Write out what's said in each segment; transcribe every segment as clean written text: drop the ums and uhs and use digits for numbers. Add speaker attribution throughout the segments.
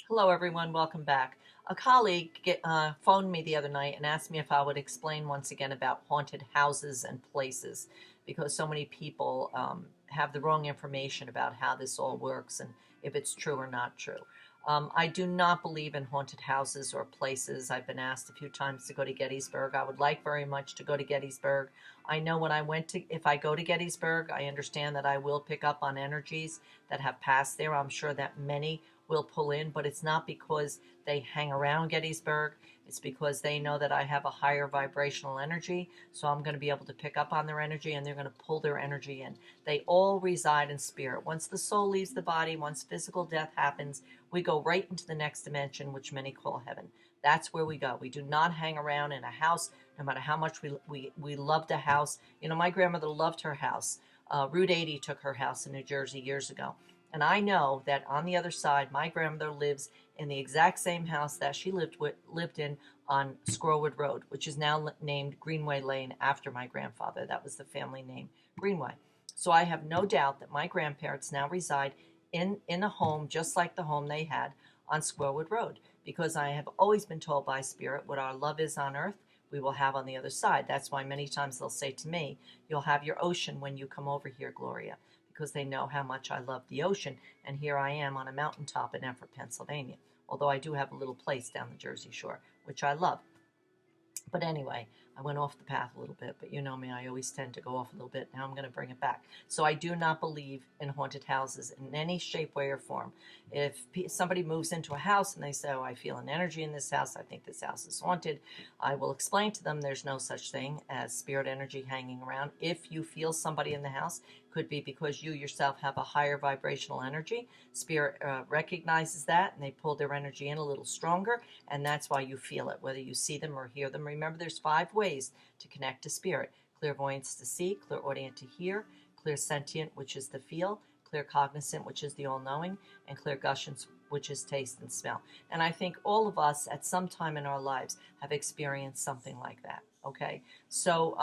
Speaker 1: Hello, everyone. Welcome back. A colleague phoned me the other night and asked me if I would explain once again about haunted houses and places because so many people have the wrong information about how this all works and if it's true or not true. I do not believe in haunted houses or places. I've been asked a few times to go to Gettysburg. I would like very much to go to Gettysburg. I know if I go to Gettysburg, I understand that I will pick up on energies that have passed there. I'm sure that many will pull in, but it's not because they hang around Gettysburg. It's because they know that I have a higher vibrational energy. So I'm going to be able to pick up on their energy and they're going to pull their energy in. They all reside in spirit. Once the soul leaves the body, once physical death happens, we go right into the next dimension, which many call heaven. That's where we go. We do not hang around in a house, no matter how much we loved a house. You know, my grandmother loved her house. Route 80 took her house in New Jersey years ago. And I know that on the other side, my grandmother lives in the exact same house that she lived in on Squirrelwood Road, which is now named Greenway Lane after my grandfather. That was the family name, Greenway. So I have no doubt that my grandparents now reside in a home just like the home they had on Squirrelwood Road, because I have always been told by Spirit what our love is on earth, we will have on the other side. That's why many times they'll say to me, "You'll have your ocean when you come over here, Gloria," because they know how much I love the ocean. And here I am on a mountaintop in Effort, Pennsylvania. Although I do have a little place down the Jersey Shore, which I love. But anyway, I went off the path a little bit, but you know me, I always tend to go off a little bit. Now I'm going to bring it back. So I do not believe in haunted houses in any shape, way, or form. If somebody moves into a house and they say, "Oh, I feel an energy in this house, I think this house is haunted," I will explain to them there's no such thing as spirit energy hanging around. If you feel somebody in the house, could be because you yourself have a higher vibrational energy. Spirit recognizes that and they pull their energy in a little stronger, and that's why you feel it, whether you see them or hear them. Remember, there's 5 ways to connect to spirit: clairvoyance to see, clairaudient to hear, clairsentient, which is the feel, claircognizant, which is the all-knowing, and clairgussion, which is taste and smell. And I think all of us at some time in our lives have experienced something like that. Okay, so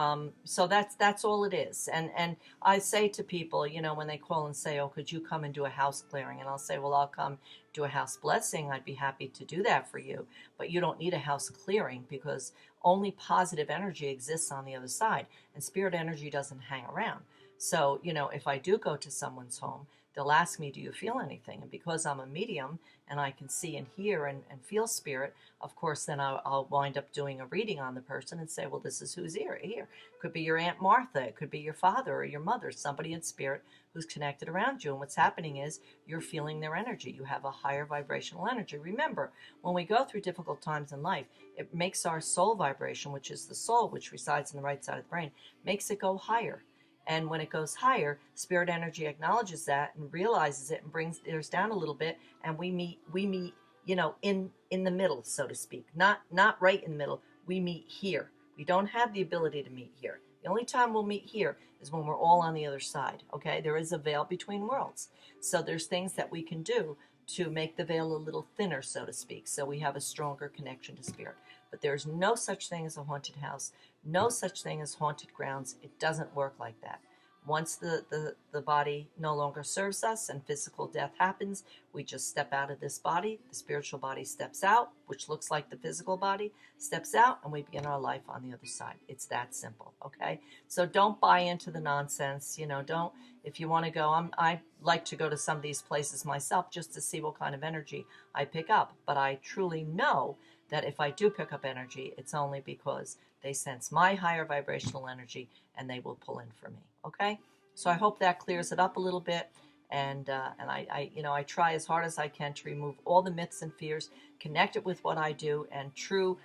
Speaker 1: that's all it is. And I say to people, you know, when they call and say, "Oh, could you come and do a house clearing?" And I'll say, "Well, I'll come do a house blessing. I'd be happy to do that for you, but you don't need a house clearing because only positive energy exists on the other side, and spirit energy doesn't hang around." So, you know, if I do go to someone's home, they'll ask me, "Do you feel anything?" And because I'm a medium and I can see and hear and feel spirit, of course, then I'll wind up doing a reading on the person and say, "Well, this is who's here. Here. It could be your Aunt Martha. It could be your father or your mother, somebody in spirit who's connected around you." And what's happening is you're feeling their energy. You have a higher vibrational energy. Remember, when we go through difficult times in life, it makes our soul vibration, which is the soul, which resides in the right side of the brain, makes it go higher. And when it goes higher, spirit energy acknowledges that and realizes it and brings theirs down a little bit, and we meet, you know, in the middle, so to speak. Not right in the middle. We meet here. We don't have the ability to meet here. The only time we'll meet here is when we're all on the other side. Okay, there is a veil between worlds. So there's things that we can do to make the veil a little thinner, so to speak, so we have a stronger connection to spirit. But there's no such thing as a haunted house, no such thing as haunted grounds. It doesn't work like that. Once the body no longer serves us and physical death happens, we just step out of this body. The spiritual body steps out, which looks like the physical body, steps out, and we begin our life on the other side. It's that simple, okay? So don't buy into the nonsense. You know, don't, if you want to go, I like to go to some of these places myself just to see what kind of energy I pick up. But I truly know that if I do pick up energy, it's only because they sense my higher vibrational energy and they will pull in for me. Okay, so I hope that clears it up a little bit. And I, you know, I try as hard as I can to remove all the myths and fears, connect it with what I do, and true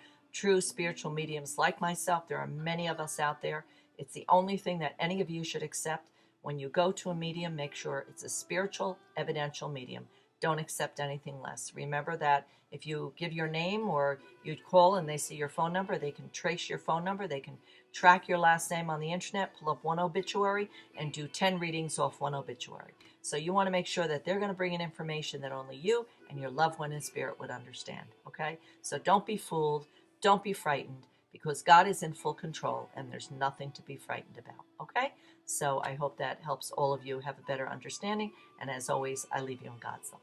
Speaker 1: spiritual mediums like myself. There are many of us out there. It's the only thing that any of you should accept. When you go to a medium, make sure it's a spiritual, evidential medium. Don't accept anything less. Remember that if you give your name or you call and they see your phone number, they can trace your phone number. They can track your last name on the internet, pull up one obituary, and do 10 readings off one obituary. So you want to make sure that they're going to bring in information that only you and your loved one in spirit would understand. Okay? So don't be fooled. Don't be frightened, because God is in full control and there's nothing to be frightened about. Okay? So I hope that helps all of you have a better understanding. And as always, I leave you in God's love.